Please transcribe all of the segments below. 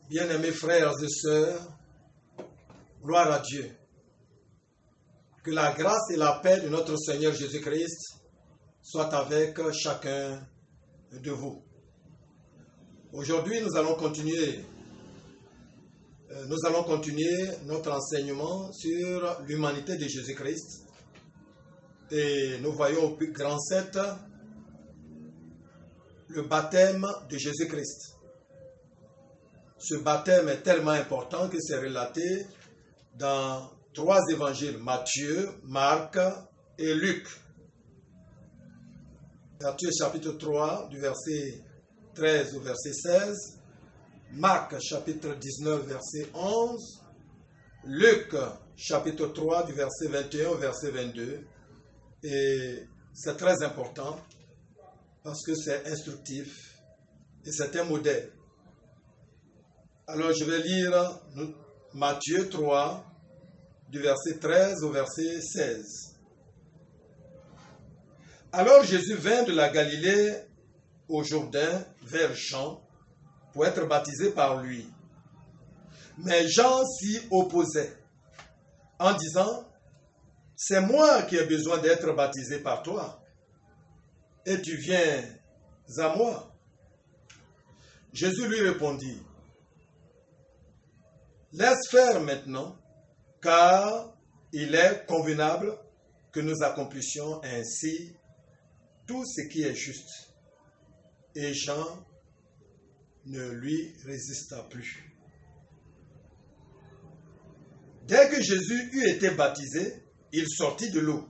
Bien-aimés frères et sœurs, gloire à Dieu. Que la grâce et la paix de notre Seigneur Jésus-Christ soient avec chacun de vous. Aujourd'hui, nous allons continuer notre enseignement sur l'humanité de Jésus-Christ. Et nous voyons au plus grand 7 le baptême de Jésus-Christ. Ce baptême est tellement important que c'est relaté dans 3 évangiles, Matthieu, Marc et Luc. Matthieu chapitre 3 du verset 13 au verset 16, Marc chapitre 19 verset 11, Luc chapitre 3 du verset 21 au verset 22. Et c'est très important parce que c'est instructif et c'est un modèle. Alors je vais lire Matthieu 3 du verset 13 au verset 16. Alors Jésus vint de la Galilée au Jourdain vers Jean pour être baptisé par lui. Mais Jean s'y opposait en disant, « C'est moi qui ai besoin d'être baptisé par toi, et tu viens à moi. » Jésus lui répondit, « Laisse faire maintenant, car il est convenable que nous accomplissions ainsi tout ce qui est juste. » Et Jean ne lui résista plus. Dès que Jésus eut été baptisé, il sortit de l'eau.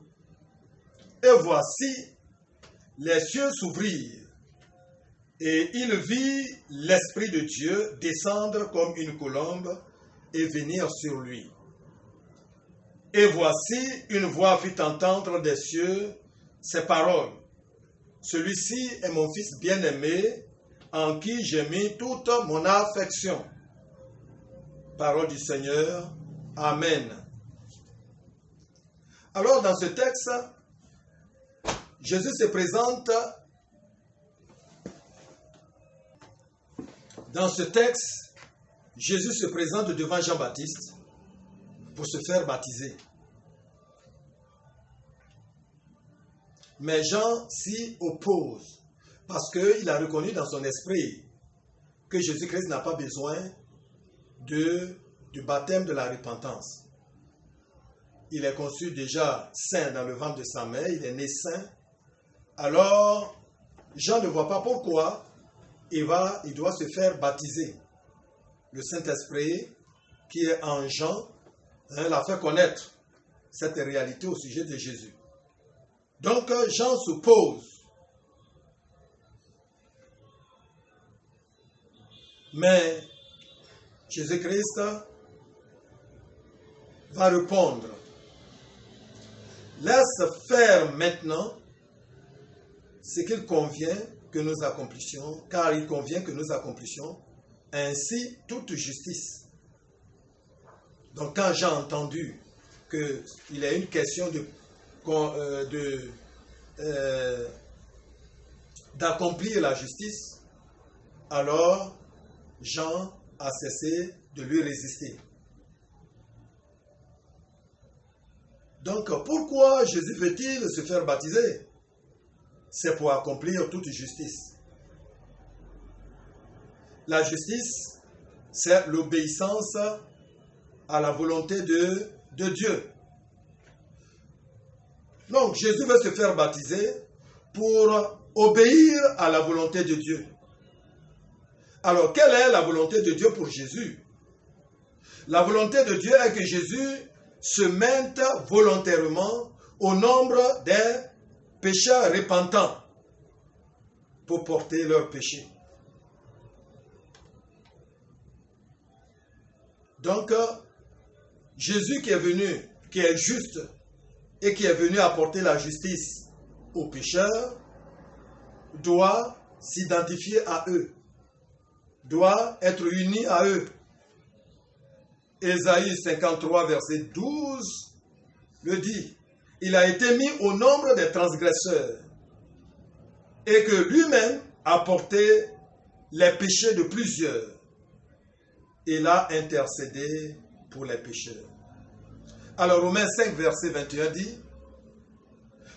Et voici, les cieux s'ouvrirent, et il vit l'Esprit de Dieu descendre comme une colombe et venir sur lui. Et voici, une voix fit entendre des cieux ces paroles. Celui-ci est mon Fils bien-aimé, en qui j'ai mis toute mon affection. Parole du Seigneur. Amen. Alors, dans ce texte, Jésus se présente. Dans ce texte, Jésus se présente devant Jean-Baptiste pour se faire baptiser. Mais Jean s'y oppose parce qu'il a reconnu dans son esprit que Jésus-Christ n'a pas besoin du baptême de la repentance. Il est conçu déjà saint dans le ventre de sa mère, il est né saint. Alors, Jean ne voit pas pourquoi il doit se faire baptiser. Le Saint-Esprit qui est en Jean l'a fait connaître cette réalité au sujet de Jésus. Donc Jean s'oppose. Mais Jésus-Christ va répondre. Laisse faire maintenant ce qu'il convient que nous accomplissions, car il convient que nous accomplissions ainsi toute justice. Donc quand j'ai entendu qu'il y a une question d'accomplir la justice, alors Jean a cessé de lui résister. Donc pourquoi Jésus veut-il se faire baptiser? C'est pour accomplir toute justice. La justice, c'est l'obéissance à la volonté de Dieu. Donc Jésus veut se faire baptiser pour obéir à la volonté de Dieu. Alors, quelle est la volonté de Dieu pour Jésus? La volonté de Dieu est que Jésus se mette volontairement au nombre des pécheurs repentants pour porter leurs péchés. Donc, Jésus qui est venu, qui est juste et qui est venu apporter la justice aux pécheurs, doit s'identifier à eux, doit être uni à eux. Ésaïe 53, verset 12, le dit. Il a été mis au nombre des transgresseurs et que lui-même a porté les péchés de plusieurs. Il a intercédé pour les pécheurs. Alors Romains 5, verset 21 dit,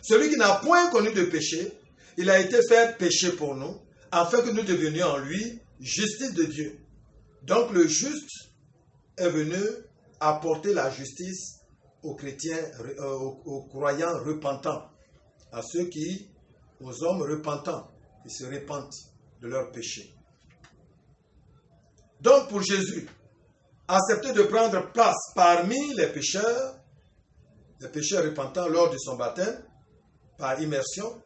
celui qui n'a point connu de péché, il a été fait péché pour nous, afin que nous devenions en lui justice de Dieu. Donc le juste est venu apporter la justice aux chrétiens, aux croyants repentants, aux hommes repentants qui se repentent de leurs péchés. Donc pour Jésus, accepter de prendre place parmi les pécheurs repentants lors de son baptême, par immersion,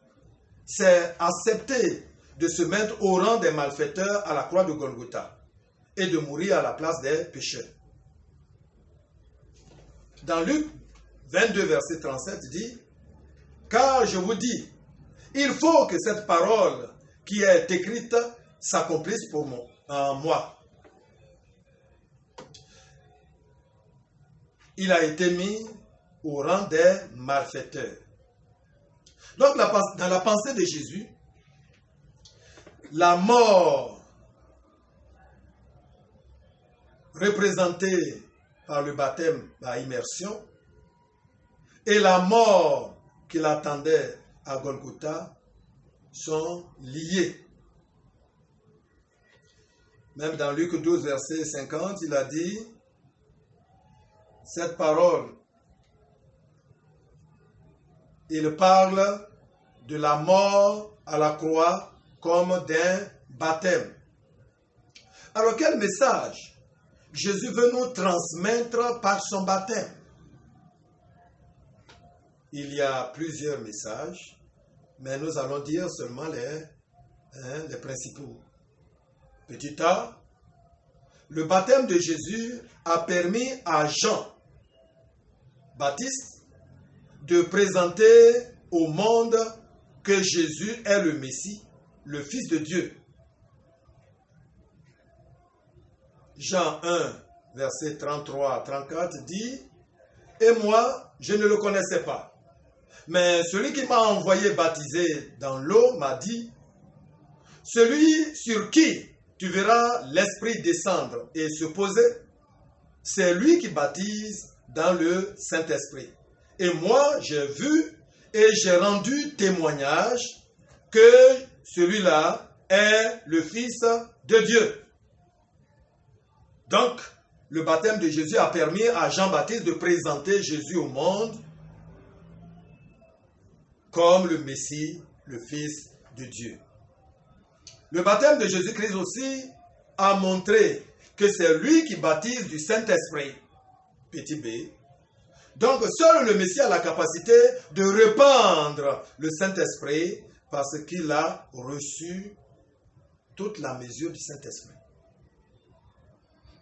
c'est accepter de se mettre au rang des malfaiteurs à la croix de Golgotha et de mourir à la place des pécheurs. Dans Luc 22, verset 37, dit, « Car je vous dis, il faut que cette parole qui est écrite s'accomplisse en moi. » Il a été mis au rang des malfaiteurs. Donc, dans la pensée de Jésus, la mort représentée par le baptême par immersion et la mort qui l'attendait à Golgotha sont liés. Même dans Luc 12, verset 50, il a dit, cette parole, il parle de la mort à la croix comme d'un baptême. Alors quel message Jésus veut nous transmettre par son baptême? Il y a plusieurs messages, mais nous allons dire seulement les principaux. Petit A, le baptême de Jésus a permis à Jean Baptiste de présenter au monde que Jésus est le Messie, le Fils de Dieu. Jean 1, verset 33 à 34 dit, « Et moi, je ne le connaissais pas. Mais celui qui m'a envoyé baptiser dans l'eau m'a dit, « Celui sur qui tu verras l'Esprit descendre et se poser, c'est lui qui baptise dans le Saint-Esprit. Et moi, j'ai vu et j'ai rendu témoignage que celui-là est le Fils de Dieu. » Donc, le baptême de Jésus a permis à Jean-Baptiste de présenter Jésus au monde comme le Messie, le Fils de Dieu. Le baptême de Jésus-Christ aussi a montré que c'est lui qui baptise du Saint-Esprit, petit b. Donc, seul le Messie a la capacité de répandre le Saint-Esprit parce qu'il a reçu toute la mesure du Saint-Esprit.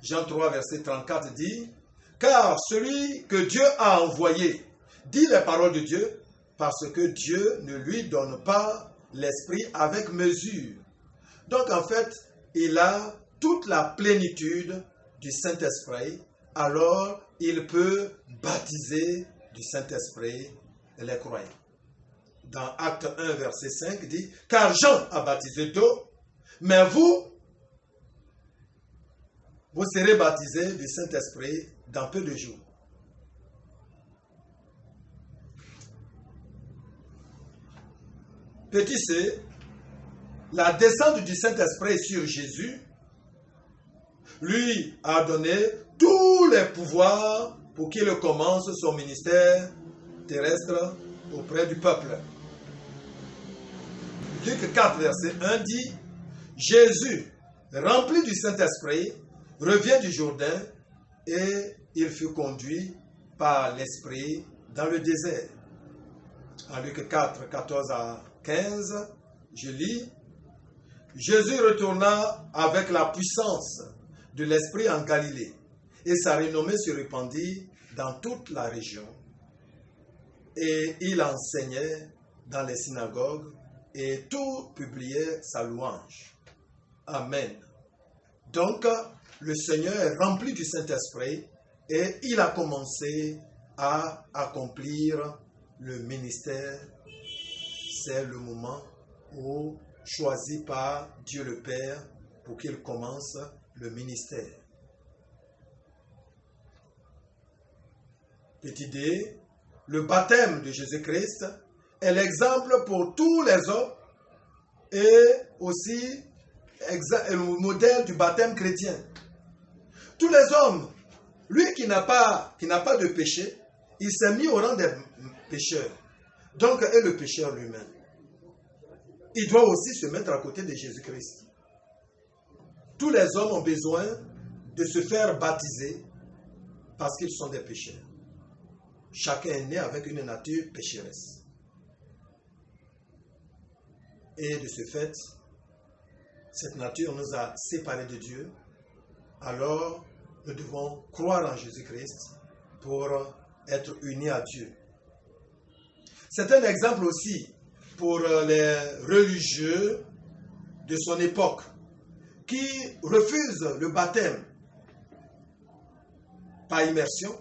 Jean 3, verset 34 dit, « Car celui que Dieu a envoyé dit les paroles de Dieu, parce que Dieu ne lui donne pas l'Esprit avec mesure. » Donc en fait, il a toute la plénitude du Saint-Esprit, alors il peut baptiser du Saint-Esprit les croyants. Dans Acte 1, verset 5, dit, « Car Jean a baptisé d'eau, mais vous serez baptisés du Saint-Esprit dans peu de jours. » Petit c, la descente du Saint-Esprit sur Jésus lui a donné tous les pouvoirs pour qu'il commence son ministère terrestre auprès du peuple. Luc 4, verset 1 dit, « Jésus, rempli du Saint-Esprit, revient du Jourdain et il fut conduit par l'Esprit dans le désert. » En Luc 4, 14 à 15, je lis, « Jésus retourna avec la puissance de l'Esprit en Galilée, et sa renommée se répandit dans toute la région. Et il enseignait dans les synagogues, et tout publiait sa louange. » Amen. Donc, le Seigneur est rempli du Saint-Esprit et il a commencé à accomplir le ministère. C'est le moment ou choisi par Dieu le Père pour qu'il commence le ministère. Petite idée, le baptême de Jésus-Christ est l'exemple pour tous les hommes et aussi le modèle du baptême chrétien. Tous les hommes, lui qui n'a pas de péché, il s'est mis au rang des pécheurs. Donc, est le pécheur lui-même. Il doit aussi se mettre à côté de Jésus-Christ. Tous les hommes ont besoin de se faire baptiser parce qu'ils sont des pécheurs. Chacun est né avec une nature pécheresse. Et de ce fait, cette nature nous a séparés de Dieu. Alors, nous devons croire en Jésus-Christ pour être unis à Dieu. C'est un exemple aussi pour les religieux de son époque qui refusent le baptême par immersion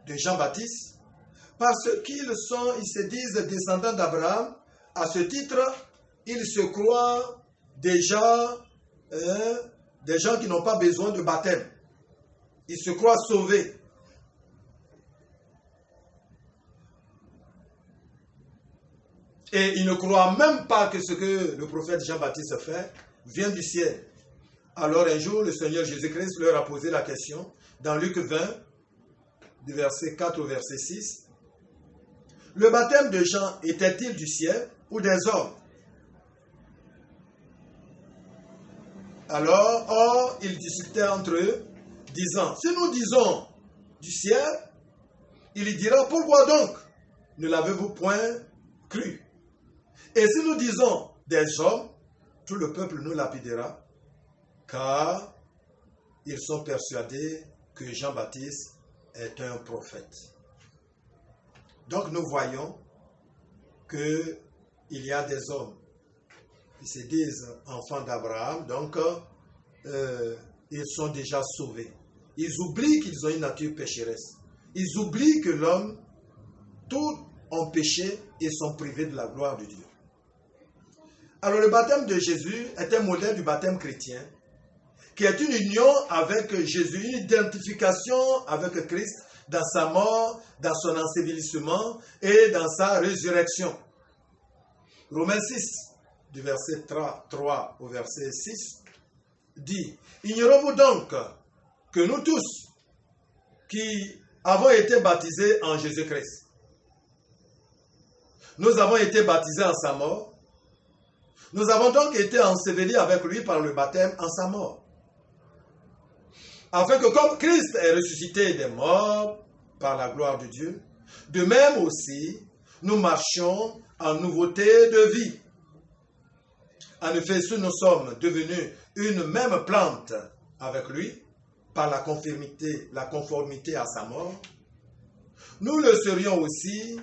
de Jean-Baptiste parce qu'ils se disent descendants d'Abraham. À ce titre, ils se croient déjà des gens qui n'ont pas besoin de baptême. Ils se croient sauvés. Et ils ne croient même pas que ce que le prophète Jean-Baptiste fait vient du ciel. Alors un jour, le Seigneur Jésus-Christ leur a posé la question, dans Luc 20, du verset 4 au verset 6. Le baptême de Jean était-il du ciel ou des hommes? Alors, or, ils discutaient entre eux, disant, si nous disons du ciel, il dira, pourquoi donc ne l'avez-vous point cru? Et si nous disons des hommes, tout le peuple nous lapidera, car ils sont persuadés que Jean-Baptiste est un prophète. Donc nous voyons qu'il y a des hommes qui se disent enfants d'Abraham, donc ils sont déjà sauvés. Ils oublient qu'ils ont une nature pécheresse. Ils oublient que l'homme, tous ont péché et sont privés de la gloire de Dieu. Alors le baptême de Jésus est un modèle du baptême chrétien, qui est une union avec Jésus, une identification avec Christ dans sa mort, dans son ensevelissement et dans sa résurrection. Romains 6, du verset 3 au verset 6, dit, « Ignorez-vous donc que nous tous qui avons été baptisés en Jésus-Christ, nous avons été baptisés en sa mort, nous avons donc été ensevelis avec lui par le baptême en sa mort, afin que comme Christ est ressuscité des morts par la gloire de Dieu, de même aussi, nous marchions en nouveauté de vie. En effet, si nous sommes devenus une même plante avec lui, par la conformité à sa mort, nous le serions aussi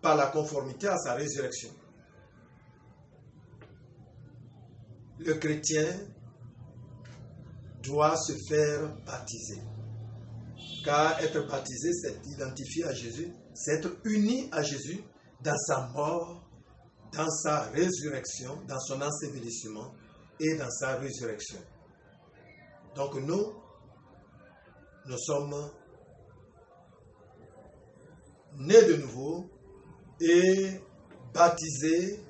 par la conformité à sa résurrection. Le chrétien doit se faire baptiser. Car être baptisé, c'est identifier à Jésus, c'est être uni à Jésus dans sa mort, dans sa résurrection, dans son ensevelissement et dans sa résurrection. Donc nous sommes nés de nouveau et baptisés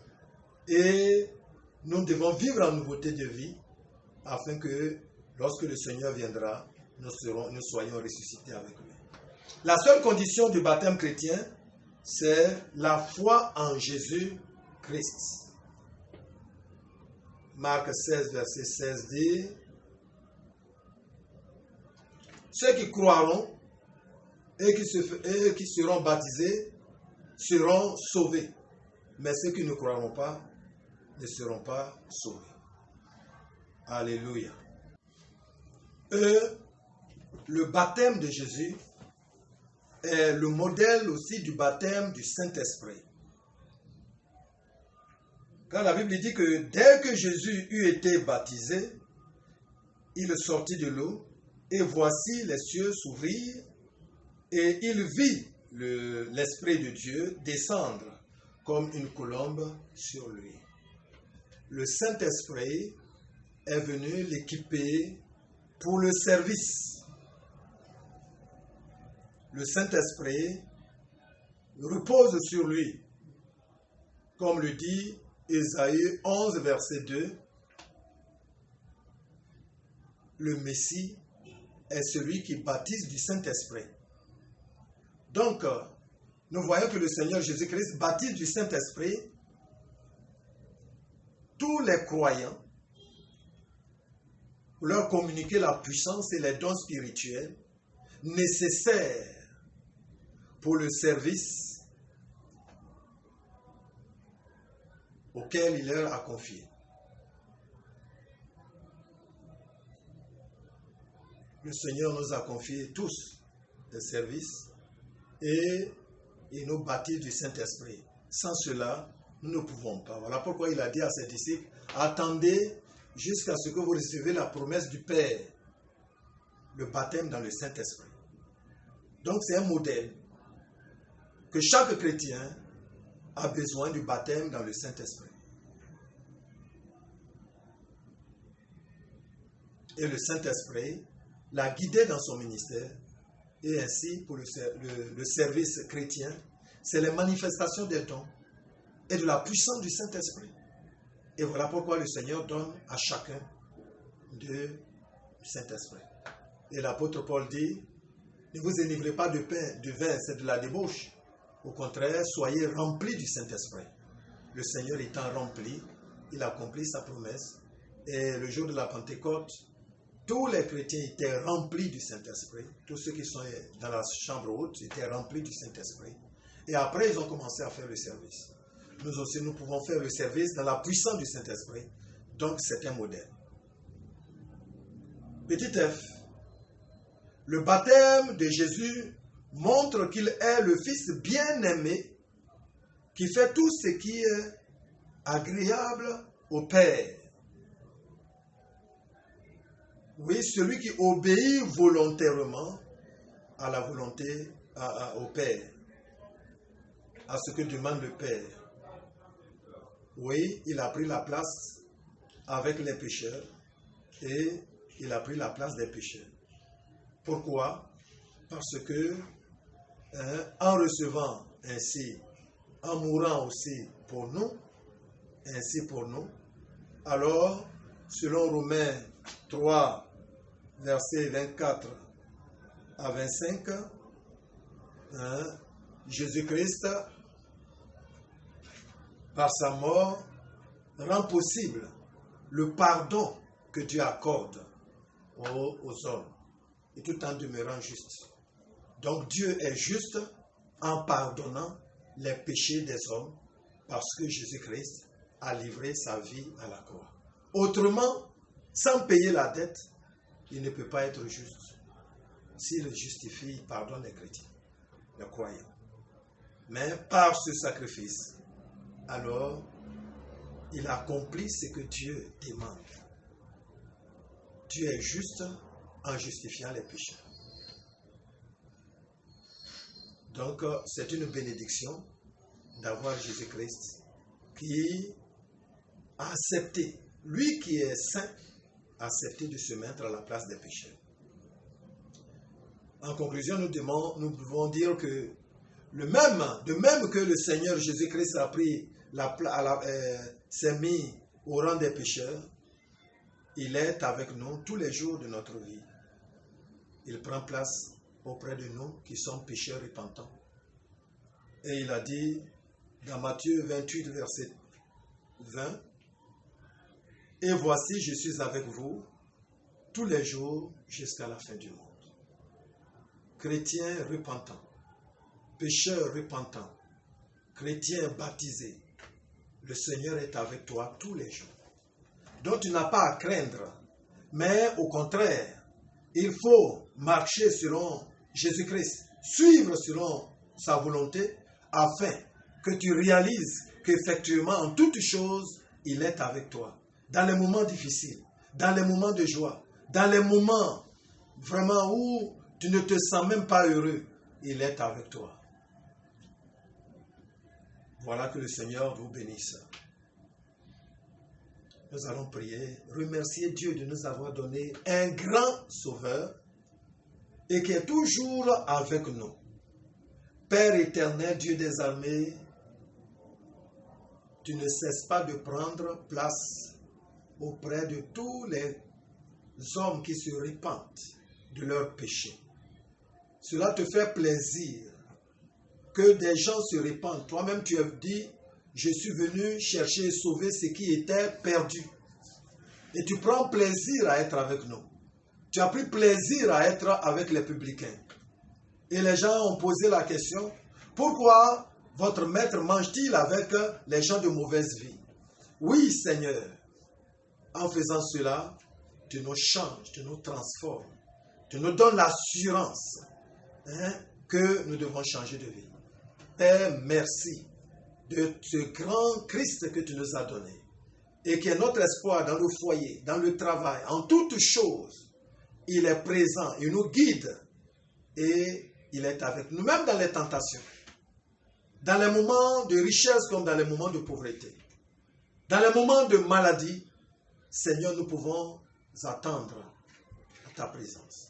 et nous devons vivre en nouveauté de vie afin que lorsque le Seigneur viendra, nous soyons ressuscités avec lui. La seule condition du baptême chrétien, c'est la foi en Jésus-Christ. Marc 16, verset 16 dit, « Ceux qui croiront et qui seront baptisés seront sauvés, mais ceux qui ne croiront pas ne seront pas sauvés. » Alléluia. Le baptême de Jésus est le modèle aussi du baptême du Saint-Esprit. Car la Bible dit que dès que Jésus eut été baptisé, il sortit de l'eau et voici les cieux s'ouvrirent et il vit l'Esprit de Dieu descendre comme une colombe sur lui. le Saint-Esprit est venu l'équiper pour le service. Le Saint-Esprit repose sur lui, comme le dit Ésaïe 11, verset 2. Le Messie est celui qui baptise du Saint-Esprit. Donc, nous voyons que le Seigneur Jésus-Christ baptise du Saint-Esprit tous les croyants pour leur communiquer la puissance et les dons spirituels nécessaires pour le service auquel il leur a confié. Le Seigneur nous a confié tous des services et il nous baptise du Saint-Esprit. Sans cela, nous ne pouvons pas. Voilà pourquoi il a dit à ses disciples, attendez jusqu'à ce que vous receviez la promesse du Père, le baptême dans le Saint-Esprit. Donc c'est un modèle que chaque chrétien a besoin du baptême dans le Saint-Esprit. Et le Saint-Esprit l'a guidé dans son ministère. Et ainsi, pour le service chrétien, c'est les manifestations des dons et de la puissance du Saint-Esprit. Et voilà pourquoi le Seigneur donne à chacun du Saint-Esprit. Et l'apôtre Paul dit, ne vous enivrez pas de pain, de vin, c'est de la débauche. Au contraire, soyez remplis du Saint-Esprit. Le Seigneur étant rempli, il accomplit sa promesse. Et le jour de la Pentecôte, tous les chrétiens étaient remplis du Saint-Esprit. Tous ceux qui sont dans la chambre haute étaient remplis du Saint-Esprit. Et après, ils ont commencé à faire le service. Nous aussi, nous pouvons faire le service dans la puissance du Saint-Esprit. Donc, c'est un modèle. Petit f, le baptême de Jésus montre qu'il est le Fils bien-aimé qui fait tout ce qui est agréable au Père. Oui, celui qui obéit volontairement à la volonté au Père, à ce que demande le Père. Oui, il a pris la place avec les pécheurs et il a pris la place des pécheurs. Pourquoi? Parce que en recevant ainsi, en mourant aussi pour nous, ainsi pour nous, alors, selon Romains 3, versets 24 à 25, Jésus-Christ, par sa mort, rend possible le pardon que Dieu accorde aux hommes, et tout en demeurant juste. Donc Dieu est juste en pardonnant les péchés des hommes, parce que Jésus-Christ a livré sa vie à la croix. Autrement, sans payer la dette, il ne peut pas être juste. S'il justifie, il pardonne les chrétiens, les croyants. Mais par ce sacrifice, alors, il accomplit ce que Dieu demande. Dieu est juste en justifiant les péchés. Donc, c'est une bénédiction d'avoir Jésus-Christ qui a accepté, lui qui est saint, a accepté de se mettre à la place des pécheurs. En conclusion, nous pouvons dire que de même que le Seigneur Jésus-Christ a pris s'est mis au rang des pécheurs, il est avec nous tous les jours de notre vie. Il prend place auprès de nous qui sommes pécheurs repentants. Et il a dit dans Matthieu 28, verset 20, « Et voici, je suis avec vous tous les jours jusqu'à la fin du monde. » Chrétiens repentants, pécheurs repentants, chrétiens baptisés, le Seigneur est avec toi tous les jours. Donc tu n'as pas à craindre, mais au contraire, il faut marcher selon Jésus-Christ, suivre selon sa volonté, afin que tu réalises qu'effectivement, en toutes choses, il est avec toi. Dans les moments difficiles, dans les moments de joie, dans les moments vraiment où tu ne te sens même pas heureux, il est avec toi. Voilà, que le Seigneur vous bénisse. Nous allons prier, remercier Dieu de nous avoir donné un grand sauveur et qui est toujours avec nous. Père éternel, Dieu des armées, tu ne cesses pas de prendre place auprès de tous les hommes qui se repentent de leurs péchés. Cela te fait plaisir que des gens se répandent. Toi-même, tu as dit, je suis venu chercher et sauver ce qui était perdu. Et tu prends plaisir à être avec nous. Tu as pris plaisir à être avec les publicains. Et les gens ont posé la question, pourquoi votre maître mange-t-il avec les gens de mauvaise vie? Oui, Seigneur, en faisant cela, tu nous changes, tu nous transformes, tu nous donnes l'assurance que nous devons changer de vie. Père, merci de ce grand Christ que tu nous as donné et qui est notre espoir dans le foyer, dans le travail, en toutes choses. Il est présent, il nous guide et il est avec nous, même dans les tentations, dans les moments de richesse comme dans les moments de pauvreté, dans les moments de maladie. Seigneur, nous pouvons attendre à ta présence.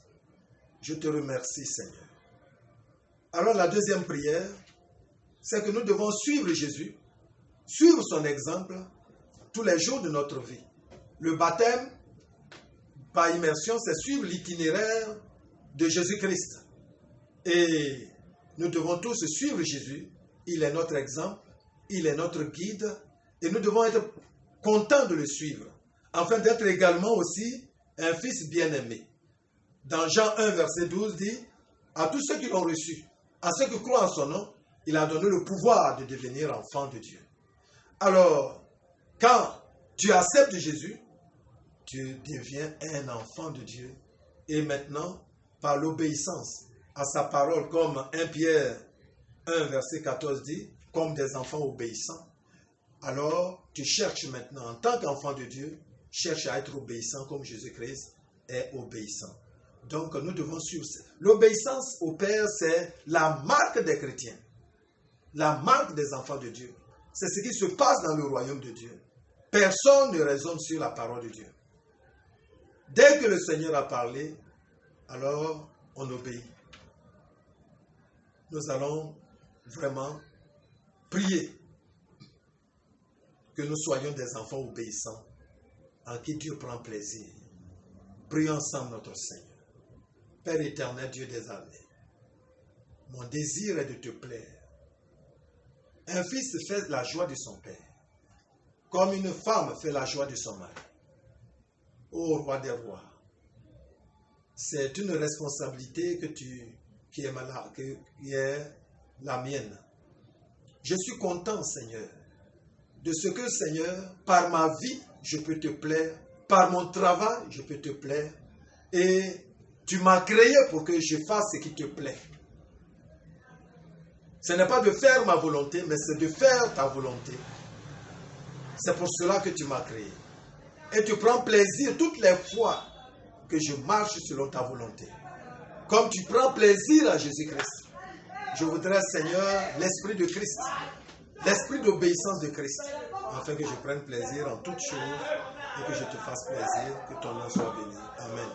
Je te remercie, Seigneur. Alors la deuxième prière, c'est que nous devons suivre Jésus, suivre son exemple tous les jours de notre vie. Le baptême, par immersion, c'est suivre l'itinéraire de Jésus-Christ. Et nous devons tous suivre Jésus. Il est notre exemple, il est notre guide, et nous devons être contents de le suivre, afin d'être également aussi un fils bien-aimé. Dans Jean 1, verset 12, dit, à tous ceux qui l'ont reçu, à ceux qui croient en son nom, il a donné le pouvoir de devenir enfant de Dieu. Alors, quand tu acceptes Jésus, tu deviens un enfant de Dieu. Et maintenant, par l'obéissance à sa parole, comme 1 Pierre 1, verset 14 dit, comme des enfants obéissants, alors tu cherches maintenant, en tant qu'enfant de Dieu, cherche à être obéissant comme Jésus-Christ est obéissant. Donc nous devons suivre. L'obéissance au Père, c'est la marque des chrétiens, la marque des enfants de Dieu. C'est ce qui se passe dans le royaume de Dieu. Personne ne raisonne sur la parole de Dieu. Dès que le Seigneur a parlé, alors on obéit. Nous allons vraiment prier que nous soyons des enfants obéissants en qui Dieu prend plaisir. Prions ensemble notre Seigneur. Père éternel, Dieu des armées, mon désir est de te plaire. Un fils fait la joie de son père, comme une femme fait la joie de son mari. Ô roi des rois, c'est une responsabilité qui est la mienne. Je suis content, Seigneur, de ce que, Seigneur, par ma vie, je peux te plaire, par mon travail, je peux te plaire, et tu m'as créé pour que je fasse ce qui te plaît. Ce n'est pas de faire ma volonté, mais c'est de faire ta volonté. C'est pour cela que tu m'as créé. Et tu prends plaisir toutes les fois que je marche selon ta volonté. Comme tu prends plaisir à Jésus-Christ. Je voudrais, Seigneur, l'esprit de Christ, l'esprit d'obéissance de Christ, afin que je prenne plaisir en toutes choses et que je te fasse plaisir, que ton nom soit béni. Amen.